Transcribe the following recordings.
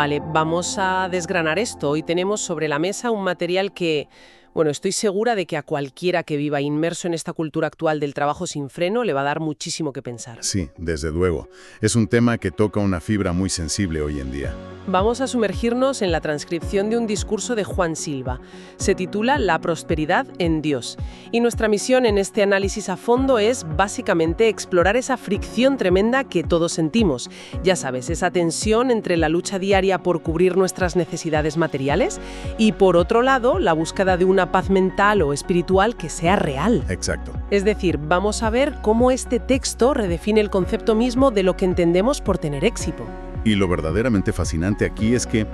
Vale, vamos a desgranar esto. Hoy tenemos sobre la mesa un material que, bueno, estoy segura de que a cualquiera que viva inmerso en esta cultura actual del trabajo sin freno le va a dar muchísimo que pensar. Sí, desde luego. Es un tema que toca una fibra muy sensible hoy en día. Vamos a sumergirnos en la transcripción de un discurso de Juan Silva. Se titula La prosperidad en Dios. Y nuestra misión en este análisis a fondo es básicamente explorar esa fricción tremenda que todos sentimos. Ya sabes, esa tensión entre la lucha diaria por cubrir nuestras necesidades materiales y, por otro lado, la búsqueda de una paz mental o espiritual que sea real. Exacto. Es decir, vamos a ver cómo este texto redefine el concepto mismo de lo que entendemos por tener éxito. Y lo verdaderamente fascinante aquí es que,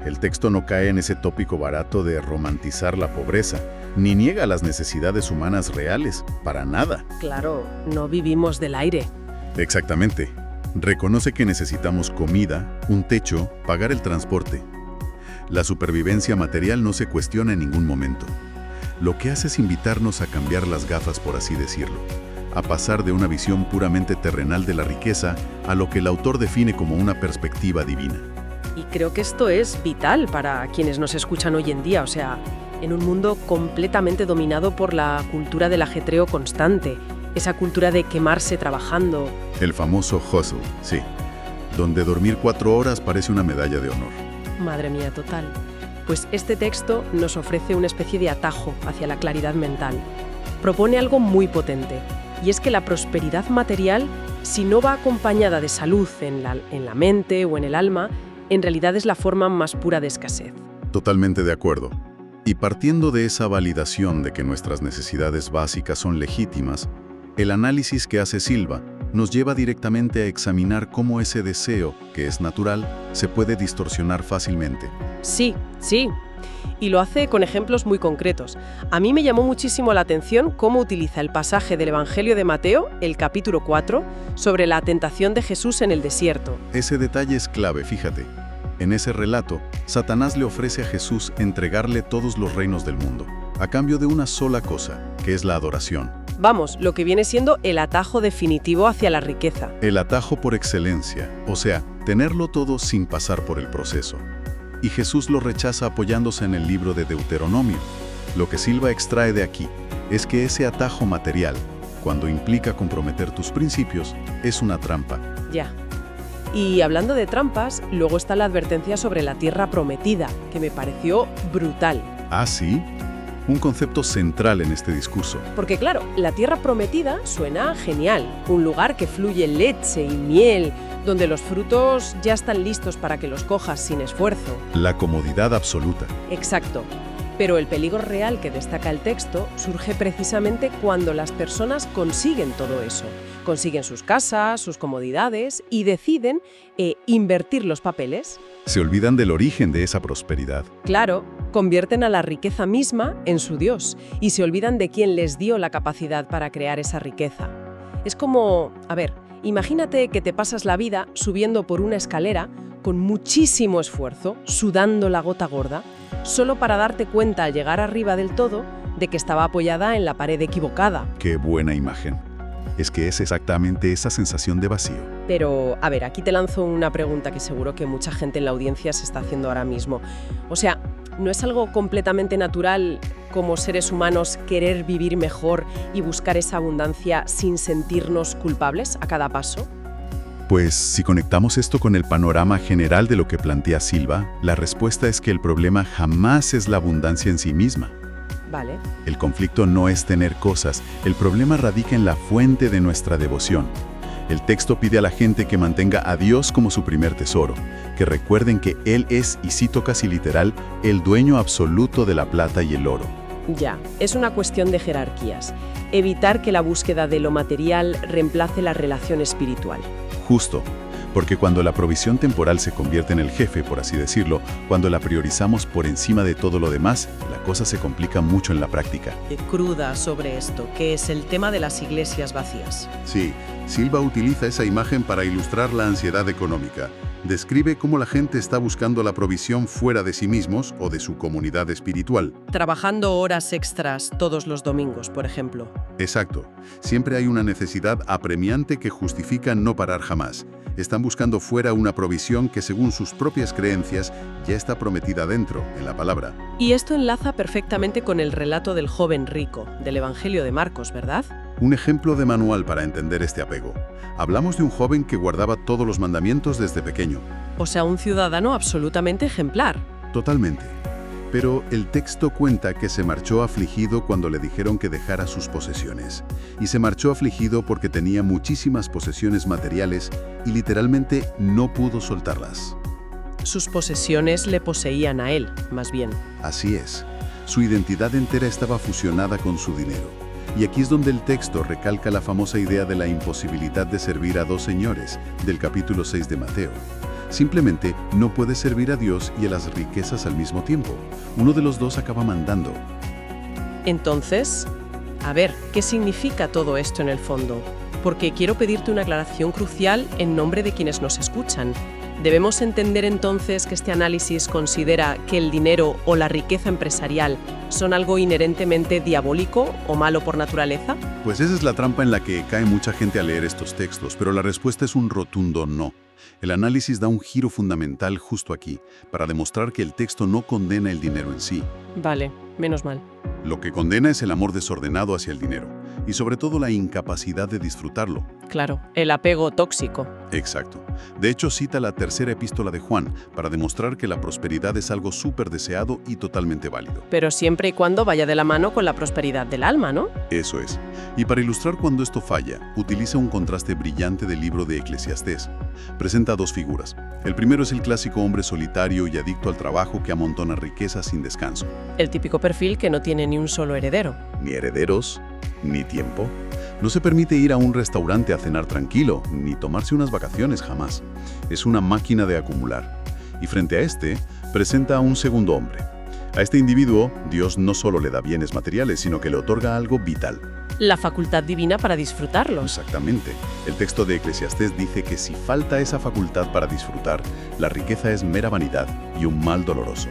el texto no cae en ese tópico barato de romantizar la pobreza, ni niega las necesidades humanas reales, para nada. Claro, no vivimos del aire. Exactamente. Reconoce que necesitamos comida, un techo, pagar el transporte. La supervivencia material no se cuestiona en ningún momento. Lo que hace es invitarnos a cambiar las gafas, por así decirlo, a pasar de una visión puramente terrenal de la riqueza a lo que el autor define como una perspectiva divina. Y creo que esto es vital para quienes nos escuchan hoy en día, en un mundo completamente dominado por la cultura del ajetreo constante, esa cultura de quemarse trabajando. El famoso hustle, sí, donde dormir 4 horas parece una medalla de honor. Madre mía, total. Pues este texto nos ofrece una especie de atajo hacia la claridad mental. Propone algo muy potente. Y es que la prosperidad material, si no va acompañada de salud en la mente o en el alma, en realidad es la forma más pura de escasez. Totalmente de acuerdo. Y partiendo de esa validación de que nuestras necesidades básicas son legítimas, el análisis que hace Silva nos lleva directamente a examinar cómo ese deseo, que es natural, se puede distorsionar fácilmente. Sí. Y lo hace con ejemplos muy concretos. A mí me llamó muchísimo la atención cómo utiliza el pasaje del Evangelio de Mateo, el capítulo 4, sobre la tentación de Jesús en el desierto. Ese detalle es clave, fíjate. En ese relato, Satanás le ofrece a Jesús entregarle todos los reinos del mundo, a cambio de una sola cosa, que es la adoración. Vamos, lo que viene siendo el atajo definitivo hacia la riqueza. El atajo por excelencia, o sea, tenerlo todo sin pasar por el proceso. Y Jesús lo rechaza apoyándose en el libro de Deuteronomio. Lo que Silva extrae de aquí es que ese atajo material, cuando implica comprometer tus principios, es una trampa. Ya. Y hablando de trampas, luego está la advertencia sobre la tierra prometida, que me pareció brutal. ¿Ah, sí? Un concepto central en este discurso. Porque claro, la tierra prometida suena genial. Un lugar que fluye leche y miel, donde los frutos ya están listos para que los cojas sin esfuerzo. La comodidad absoluta. Exacto. Pero el peligro real que destaca el texto surge precisamente cuando las personas consiguen todo eso. Consiguen sus casas, sus comodidades y deciden invertir los papeles. Se olvidan del origen de esa prosperidad. Claro, convierten a la riqueza misma en su Dios y se olvidan de quién les dio la capacidad para crear esa riqueza. Es como, imagínate que te pasas la vida subiendo por una escalera con muchísimo esfuerzo, sudando la gota gorda, solo para darte cuenta al llegar arriba del todo de que estaba apoyada en la pared equivocada. ¡Qué buena imagen! Es que es exactamente esa sensación de vacío. Pero, aquí te lanzo una pregunta que seguro que mucha gente en la audiencia se está haciendo ahora mismo. ¿No es algo completamente natural como seres humanos querer vivir mejor y buscar esa abundancia sin sentirnos culpables a cada paso? Pues si conectamos esto con el panorama general de lo que plantea Silva, la respuesta es que el problema jamás es la abundancia en sí misma. Vale. El conflicto no es tener cosas, el problema radica en la fuente de nuestra devoción. El texto pide a la gente que mantenga a Dios como su primer tesoro, que recuerden que Él es, y cito casi literal, el dueño absoluto de la plata y el oro. Ya, es una cuestión de jerarquías. Evitar que la búsqueda de lo material reemplace la relación espiritual. Justo, porque cuando la provisión temporal se convierte en el jefe, por así decirlo, cuando la priorizamos por encima de todo lo demás, la cosa se complica mucho en la práctica. Cruda sobre esto, que es el tema de las iglesias vacías. Sí, Silva utiliza esa imagen para ilustrar la ansiedad económica. Describe cómo la gente está buscando la provisión fuera de sí mismos o de su comunidad espiritual. Trabajando horas extras todos los domingos, por ejemplo. Exacto. Siempre hay una necesidad apremiante que justifica no parar jamás. Están buscando fuera una provisión que, según sus propias creencias, ya está prometida dentro, en la palabra. Y esto enlaza perfectamente con el relato del joven rico, del Evangelio de Marcos, ¿verdad? Un ejemplo de manual para entender este apego. Hablamos de un joven que guardaba todos los mandamientos desde pequeño. O sea, un ciudadano absolutamente ejemplar. Totalmente. Pero el texto cuenta que se marchó afligido cuando le dijeron que dejara sus posesiones. Y se marchó afligido porque tenía muchísimas posesiones materiales y literalmente no pudo soltarlas. Sus posesiones le poseían a él, más bien. Así es. Su identidad entera estaba fusionada con su dinero. Y aquí es donde el texto recalca la famosa idea de la imposibilidad de servir a dos señores, del capítulo 6 de Mateo. Simplemente no puedes servir a Dios y a las riquezas al mismo tiempo. Uno de los dos acaba mandando. Entonces, a ver, ¿qué significa todo esto en el fondo? Porque quiero pedirte una aclaración crucial en nombre de quienes nos escuchan. ¿Debemos entender entonces que este análisis considera que el dinero o la riqueza empresarial son algo inherentemente diabólico o malo por naturaleza? Pues esa es la trampa en la que cae mucha gente al leer estos textos, pero la respuesta es un rotundo no. El análisis da un giro fundamental justo aquí, para demostrar que el texto no condena el dinero en sí. Vale, menos mal. Lo que condena es el amor desordenado hacia el dinero, y sobre todo la incapacidad de disfrutarlo. Claro, el apego tóxico. Exacto. De hecho, cita la tercera epístola de Juan para demostrar que la prosperidad es algo súper deseado y totalmente válido. Pero siempre y cuando vaya de la mano con la prosperidad del alma, ¿no? Eso es. Y para ilustrar cuando esto falla, utiliza un contraste brillante del libro de Eclesiastés. Presenta dos figuras. El primero es el clásico hombre solitario y adicto al trabajo que amontona riquezas sin descanso. El típico perfil que no tiene ni un solo heredero. Ni herederos, ni tiempo. No se permite ir a un restaurante a cenar tranquilo, ni tomarse unas vacaciones jamás. Es una máquina de acumular. Y frente a este, presenta a un segundo hombre. A este individuo, Dios no solo le da bienes materiales, sino que le otorga algo vital. La facultad divina para disfrutarlos. Exactamente. El texto de Eclesiastés dice que si falta esa facultad para disfrutar, la riqueza es mera vanidad y un mal doloroso.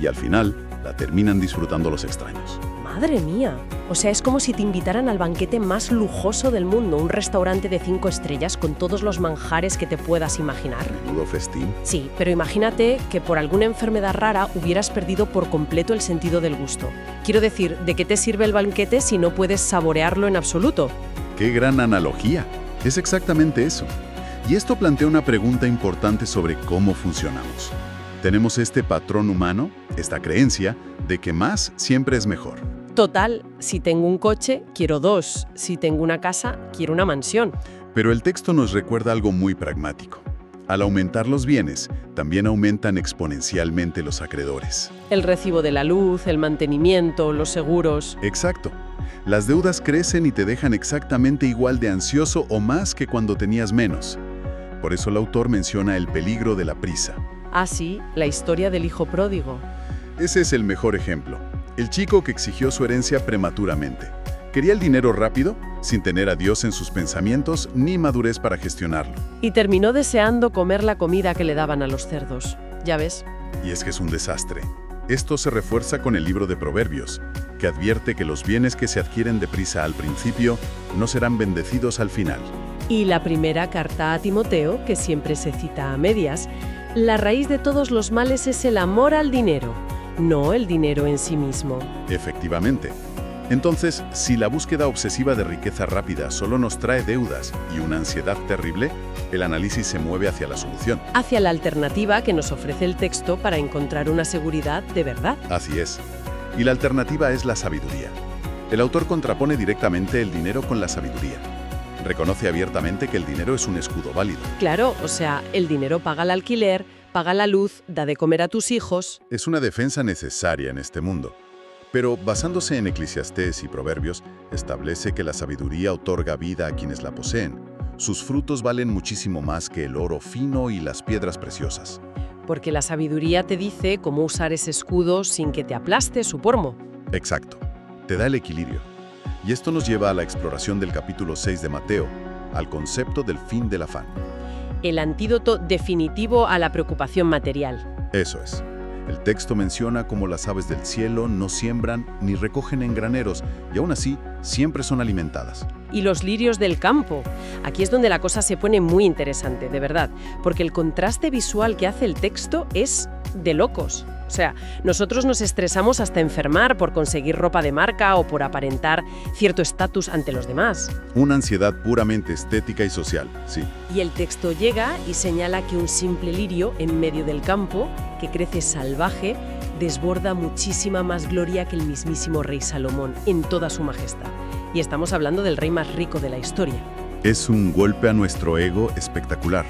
Y al final, la terminan disfrutando los extraños. ¡Madre mía! O sea, es como si te invitaran al banquete más lujoso del mundo, un restaurante de 5 estrellas con todos los manjares que te puedas imaginar. Menudo festín. Sí, pero imagínate que por alguna enfermedad rara hubieras perdido por completo el sentido del gusto. Quiero decir, ¿de qué te sirve el banquete si no puedes saborearlo en absoluto? ¡Qué gran analogía! Es exactamente eso. Y esto plantea una pregunta importante sobre cómo funcionamos. Tenemos este patrón humano, esta creencia, de que más siempre es mejor. Total, si tengo un coche, quiero 2. Si tengo una casa, quiero una mansión. Pero el texto nos recuerda algo muy pragmático. Al aumentar los bienes, también aumentan exponencialmente los acreedores. El recibo de la luz, el mantenimiento, los seguros. Exacto. Las deudas crecen y te dejan exactamente igual de ansioso o más que cuando tenías menos. Por eso el autor menciona el peligro de la prisa. Ah, sí, la historia del hijo pródigo. Ese es el mejor ejemplo. El chico que exigió su herencia prematuramente. Quería el dinero rápido, sin tener a Dios en sus pensamientos ni madurez para gestionarlo. Y terminó deseando comer la comida que le daban a los cerdos. Ya ves. Y es que es un desastre. Esto se refuerza con el libro de Proverbios, que advierte que los bienes que se adquieren deprisa al principio no serán bendecidos al final. Y la primera carta a Timoteo, que siempre se cita a medias, la raíz de todos los males es el amor al dinero, no el dinero en sí mismo. Efectivamente. Entonces, si la búsqueda obsesiva de riqueza rápida solo nos trae deudas y una ansiedad terrible, el análisis se mueve hacia la solución. Hacia la alternativa que nos ofrece el texto para encontrar una seguridad de verdad. Así es. Y la alternativa es la sabiduría. El autor contrapone directamente el dinero con la sabiduría. Reconoce abiertamente que el dinero es un escudo válido. Claro, o sea, el dinero paga el alquiler, paga la luz, da de comer a tus hijos. Es una defensa necesaria en este mundo. Pero basándose en Eclesiastés y Proverbios, establece que la sabiduría otorga vida a quienes la poseen. Sus frutos valen muchísimo más que el oro fino y las piedras preciosas. Porque la sabiduría te dice cómo usar ese escudo sin que te aplaste su pomo. Exacto. Te da el equilibrio. Y esto nos lleva a la exploración del capítulo 6 de Mateo, al concepto del fin del afán. el antídoto definitivo a la preocupación material. Eso es. El texto menciona cómo las aves del cielo no siembran ni recogen en graneros, y aún así siempre son alimentadas. Y los lirios del campo. Aquí es donde la cosa se pone muy interesante, de verdad, porque el contraste visual que hace el texto es de locos. O sea, nosotros nos estresamos hasta enfermar por conseguir ropa de marca o por aparentar cierto estatus ante los demás. Una ansiedad puramente estética y social, sí. Y el texto llega y señala que un simple lirio en medio del campo, que crece salvaje, desborda muchísima más gloria que el mismísimo rey Salomón en toda su majestad. Y estamos hablando del rey más rico de la historia. Es un golpe a nuestro ego espectacular.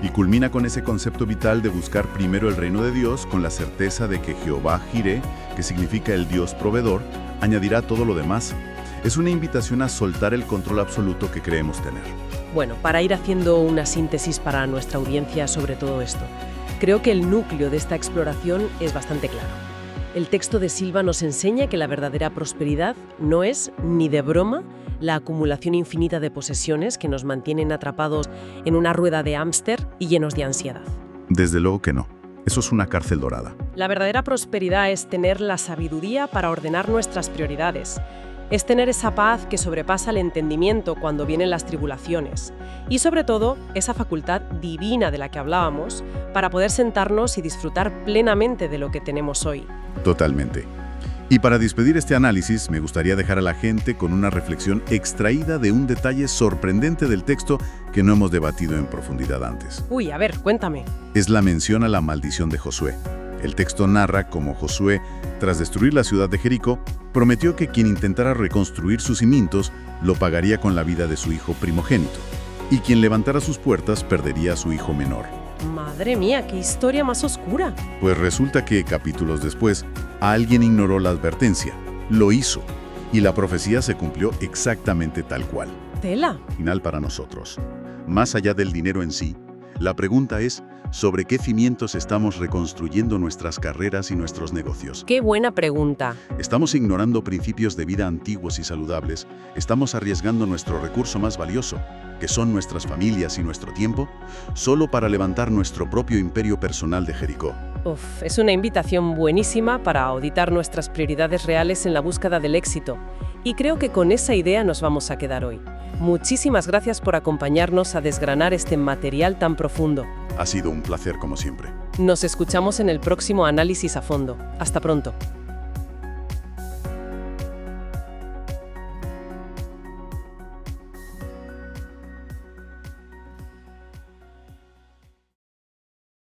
Y culmina con ese concepto vital de buscar primero el reino de Dios con la certeza de que Jehová Jireh, que significa el Dios proveedor, añadirá todo lo demás. Es una invitación a soltar el control absoluto que creemos tener. Bueno, para ir haciendo una síntesis para nuestra audiencia sobre todo esto, creo que el núcleo de esta exploración es bastante claro. El texto de Silva nos enseña que la verdadera prosperidad no es, ni de broma, la acumulación infinita de posesiones que nos mantienen atrapados en una rueda de hámster y llenos de ansiedad. Desde luego que no. Eso es una cárcel dorada. La verdadera prosperidad es tener la sabiduría para ordenar nuestras prioridades. Es tener esa paz que sobrepasa el entendimiento cuando vienen las tribulaciones. Y sobre todo, esa facultad divina de la que hablábamos para poder sentarnos y disfrutar plenamente de lo que tenemos hoy. Totalmente. Y para despedir este análisis, me gustaría dejar a la gente con una reflexión extraída de un detalle sorprendente del texto que no hemos debatido en profundidad antes. Uy, a ver, cuéntame. Es la mención a la maldición de Josué. El texto narra cómo Josué, tras destruir la ciudad de Jericó, prometió que quien intentara reconstruir sus cimientos lo pagaría con la vida de su hijo primogénito, y quien levantara sus puertas perdería a su hijo menor. Madre mía, qué historia más oscura. Pues resulta que, capítulos después, alguien ignoró la advertencia, lo hizo, y la profecía se cumplió exactamente tal cual. Tela. Final para nosotros. Más allá del dinero en sí, la pregunta es sobre qué cimientos estamos reconstruyendo nuestras carreras y nuestros negocios. Qué buena pregunta. ¿Estamos ignorando principios de vida antiguos y saludables? ¿Estamos arriesgando nuestro recurso más valioso, que son nuestras familias y nuestro tiempo, solo para levantar nuestro propio imperio personal de Jericó? Es una invitación buenísima para auditar nuestras prioridades reales en la búsqueda del éxito. Y creo que con esa idea nos vamos a quedar hoy. Muchísimas gracias por acompañarnos a desgranar este material tan profundo. Ha sido un placer como siempre. Nos escuchamos en el próximo análisis a fondo. Hasta pronto.